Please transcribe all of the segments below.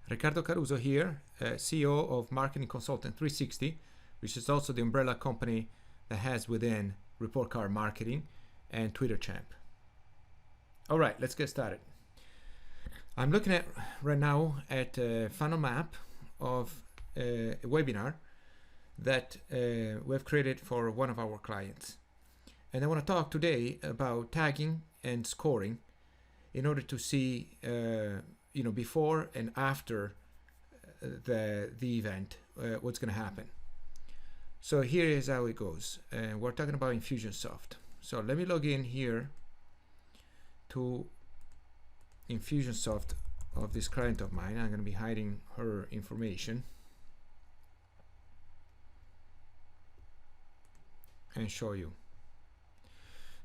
Riccardo Caruso here, CEO of Marketing Consultant 360, which is also the umbrella company that has within Report Card Marketing and Twitter Champ. All right, let's get started. I'm looking at right now at a funnel map of a webinar that we have created for one of our clients. And I want to talk today about tagging and scoring in order to see before and after the event, what's going to happen. So here is how it goes. We're talking about Infusionsoft. So let me log in here to Infusionsoft of this client of mine. I'm going to be hiding her information and show you.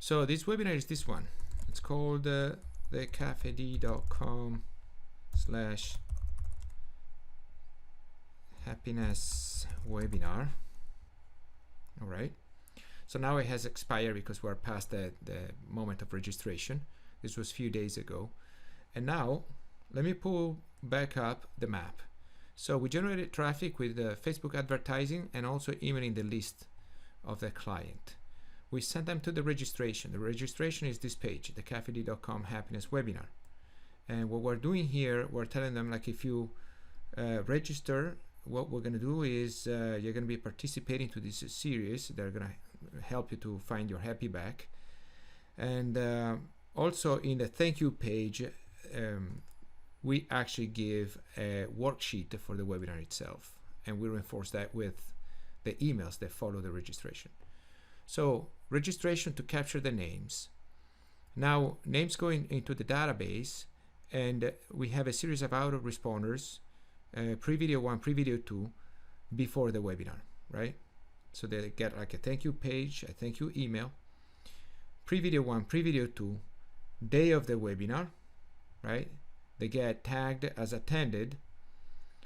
So this webinar is this one. It's called the cafed.com/happiness webinar. All right. So now it has expired because we're past the moment of registration. This was a few days ago. And now let me pull back up the map. So we generated traffic with Facebook advertising and also emailing the list of the client. We sent them to the registration. The registration is this page, the cafed.com happiness webinar. And what we're doing here, we're telling them, like, if you register, what we're going to do is you're going to be participating to this series. They're going to help you to find your happy back. And also in the thank you page, we actually give a worksheet for the webinar itself. And we reinforce that with the emails that follow the registration. So registration to capture the names. Now names going into the database, and we have a series of autoresponders, pre-video 1, pre-video 2, before the webinar, right? So they get like a thank you page, a thank you email, pre-video 1, pre-video 2, day of the webinar, right? They get tagged as attended,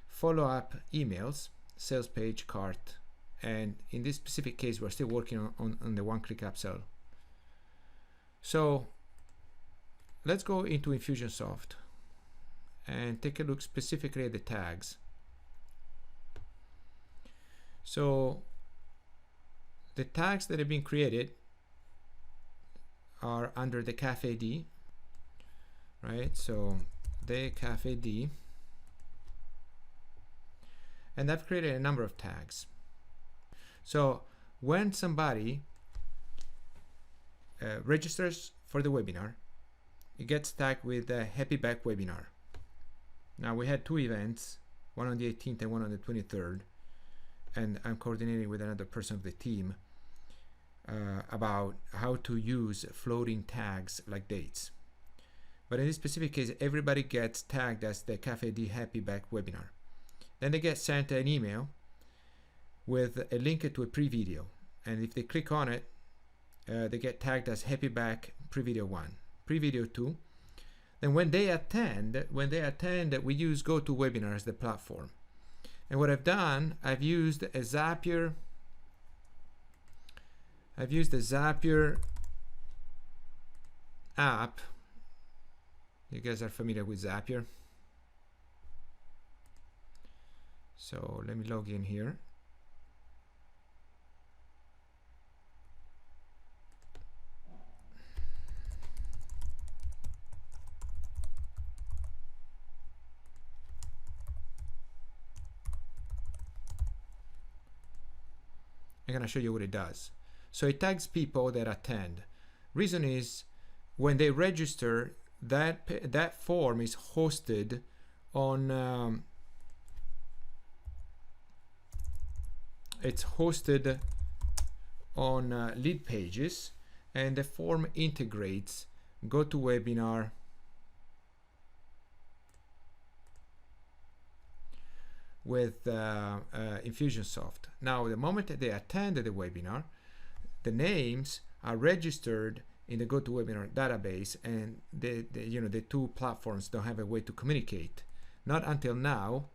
follow-up emails, sales page, cart, and in this specific case, we're still working on the one-click upsell. So let's go into Infusionsoft and take a look specifically at the tags. So the tags that have been created are under the CAFED, right? So the CAFED, and I've created a number of tags. So when somebody registers for the webinar, it gets tagged with a Happy Back webinar. Now we had 2 events, one on the 18th and one on the 23rd, and I'm coordinating with another person of the team about how to use floating tags like dates. But in this specific case, everybody gets tagged as the CAFED Happy Back webinar. Then they get sent an email with a link to a pre-video, and if they click on it, they get tagged as Happy Back pre-video 1, pre-video 2. Then when they attend, we use GoToWebinar as the platform. And what I've done, I've used a Zapier. I've used the Zapier app. You guys are familiar with Zapier. So let me log in here. I'm going to show you what it does. So it tags people that attend. Reason is, when they register, that form is hosted on lead pages, and the form integrates GoToWebinar with Infusionsoft. Now, the moment that they attend the webinar, the names are registered in the GoToWebinar database, and the 2 platforms don't have a way to communicate. Not until now,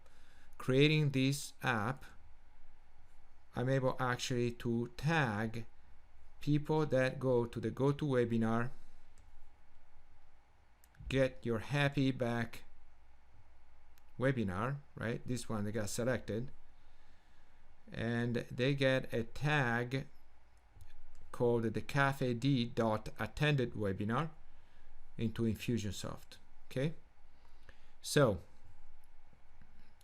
creating this app, I'm able actually to tag people that go to the GoToWebinar, get your happy back webinar, right? This one, they got selected, and they get a tag called the cafed.attended webinar into Infusionsoft. Okay, so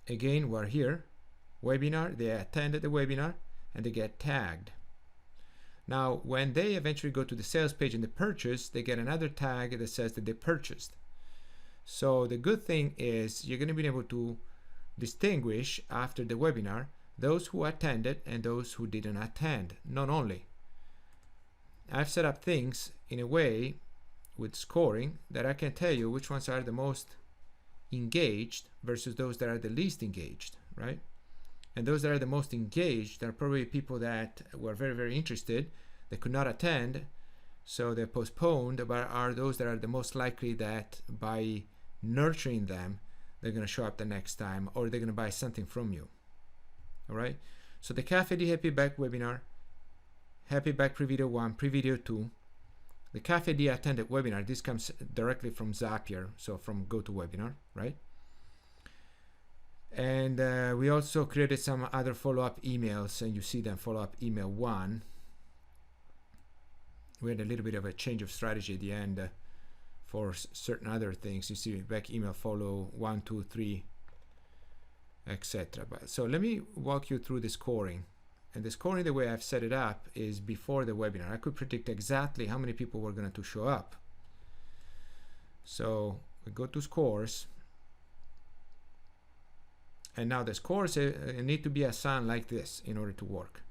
again, we're here, webinar, they attended the webinar and they get tagged. Now when they eventually go to the sales page and they purchase, they get another tag that says that they purchased. So the good thing is you're going to be able to distinguish after the webinar those who attended and those who didn't attend. Not only, I've set up things in a way with scoring that I can tell you which ones are the most engaged versus those that are the least engaged, right? And those that are the most engaged are probably people that were very, very interested, they could not attend, so they postponed, but are those that are the most likely that by nurturing them, they're going to show up the next time, or they're going to buy something from you. All right? So the Cafe D Happy Back webinar, Happy Back pre-video 1, pre-video 2, the Cafe D attended webinar, this comes directly from Zapier, so from GoToWebinar, right? And we also created some other follow-up emails, and you see them, follow-up email 1. We had a little bit of a change of strategy at the end for certain other things. You see back email follow 1, 2, 3, etc. So let me walk you through the scoring. And the scoring, the way I've set it up, is before the webinar. I could predict exactly how many people were going to show up. So we go to scores. And now the scores need to be assigned like this in order to work.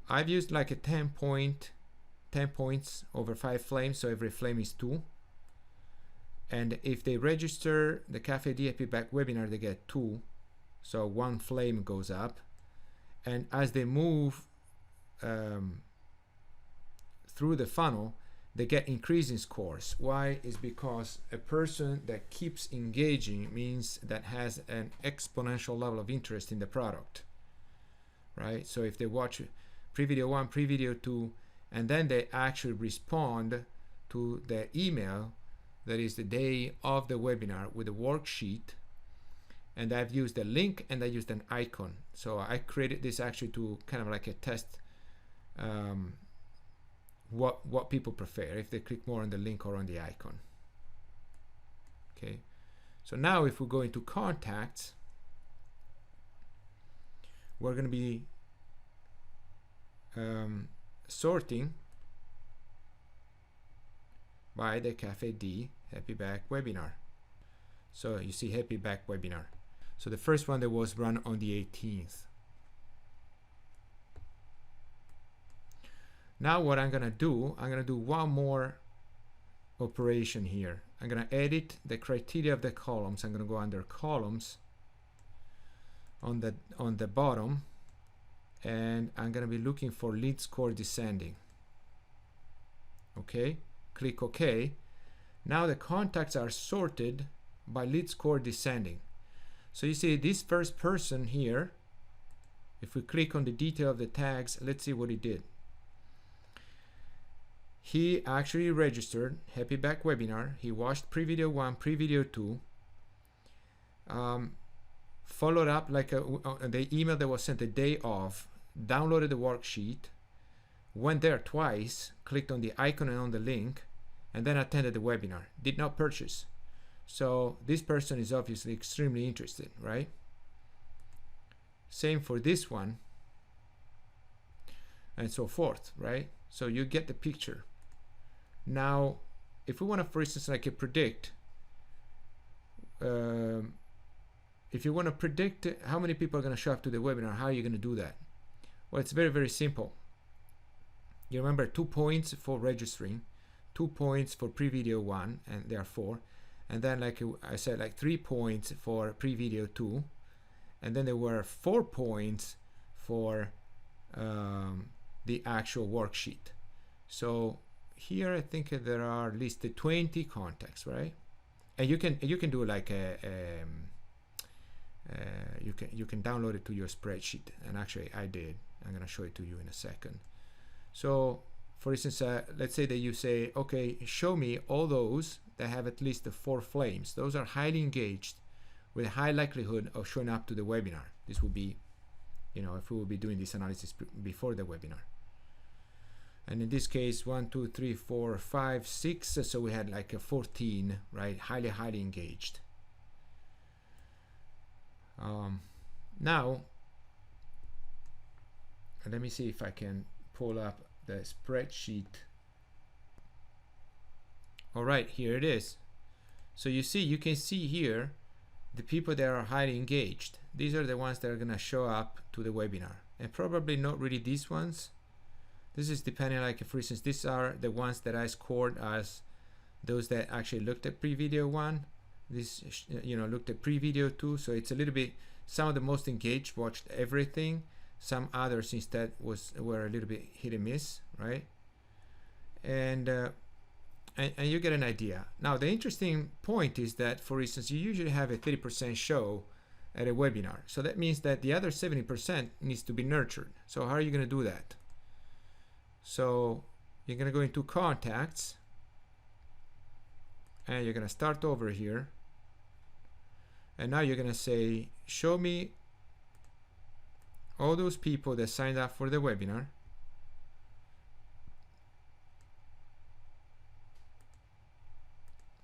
I've used like a 10 points over 5 flames, so every flame is 2. And if they register the Cafe D Happy Back webinar, they get 2. So 1 flame goes up. And as they move through the funnel, they get increasing scores. Why? Is because a person that keeps engaging means that has an exponential level of interest in the product, right? So if they watch pre-video 1, pre-video 2, and then they actually respond to the email that is the day of the webinar with a worksheet, and I've used a link and I used an icon. So I created this actually to kind of like a test what people prefer, if they click more on the link or on the icon. Okay, so now if we go into contacts, we're going to be sorting by the Cafe D Happy Back webinar. So you see Happy Back webinar. So the first one that was run on the 18th. Now what I'm gonna do one more operation here. I'm gonna edit the criteria of the columns. I'm gonna go under columns on the bottom, and I'm gonna be looking for lead score descending. Okay, click OK. Now the contacts are sorted by lead score descending. So you see this first person here, if we click on the detail of the tags, let's see what he did. He actually registered Happy Back webinar. He watched pre-video 1, pre-video 2, followed up like the email that was sent the day of, downloaded the worksheet, went there twice, clicked on the icon and on the link, and then attended the webinar. Did not purchase. So this person is obviously extremely interested, right? Same for this one, and so forth, right? So you get the picture. Now, if we want to, for instance, like predict, if you want to predict how many people are going to show up to the webinar, how are you going to do that? Well, it's very, very simple. You remember 2 points for registering, 2 points for pre-video 1, and there are 4. And then, like I said, like 3 points for pre-video 2. And then there were 4 points for the actual worksheet. So here I think there are at least 20 contacts, right? And you can do like you can download it to your spreadsheet, and actually I did. I'm gonna show it to you in a second. So for instance, let's say that you say, okay, show me all those that have at least 4 flames. Those are highly engaged. with a high likelihood of showing up to the webinar. This will be, you know, if we will be doing this analysis before the webinar. And in this case, 1, 2, 3, 4, 5, 6. So we had like a 14, right? Highly engaged. Now, let me see if I can pull up the spreadsheet. All right, here it is. So you can see here the people that are highly engaged. These are the ones that are going to show up to the webinar, and probably not really these ones. This is depending, like for instance, these are the ones that I scored as those that actually looked at pre-video 1. This, you know, looked at pre-video 2. So it's a little bit, some of the most engaged watched everything. Some others instead were a little bit hit and miss, right? And you get an idea. Now the interesting point is that, for instance, you usually have a 30% show at a webinar. So that means that the other 70% needs to be nurtured. So how are you going to do that? So you're going to go into contacts, and you're going to start over here. And now you're going to say, show me all those people that signed up for the webinar.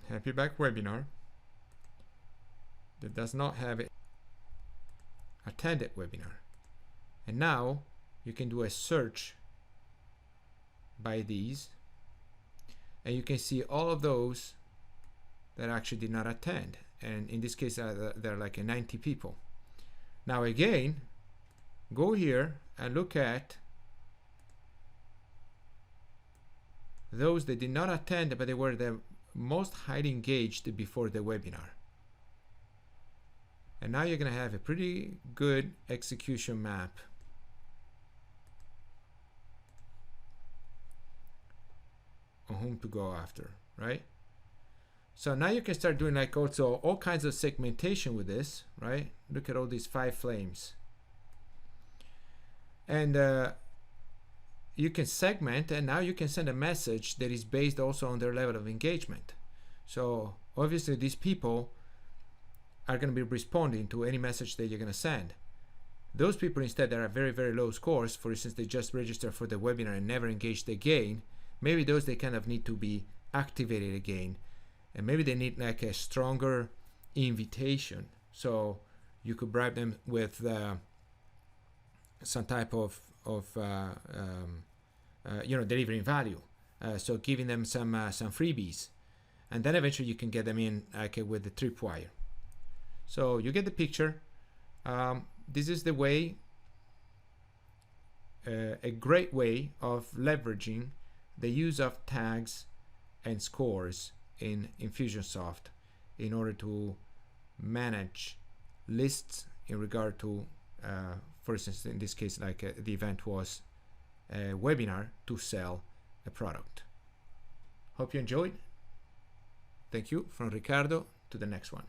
Happy Back webinar that does not have it attended webinar. And now you can do a search by these, and you can see all of those that actually did not attend. And in this case, there are like 90 people. Now again, go here and look at those that did not attend, but they were the most highly engaged before the webinar. And now you're going to have a pretty good execution map on whom to go after, right? So now you can start doing like also all kinds of segmentation with this, right? Look at all these 5 flames. And you can segment, and now you can send a message that is based also on their level of engagement. So obviously these people are going to be responding to any message that you're going to send. Those people instead that are very low scores, for instance, they just registered for the webinar and never engaged again, maybe those they kind of need to be activated again, and maybe they need like a stronger invitation. So you could bribe them with some type of you know, delivering value. So giving them some freebies, and then eventually you can get them in like with the tripwire. So you get the picture. This is the way, a great way of leveraging the use of tags and scores in Infusionsoft in order to manage lists in regard to, for instance, in this case, like the event was a webinar to sell a product. Hope you enjoyed. Thank you. From Ricardo, to the next one.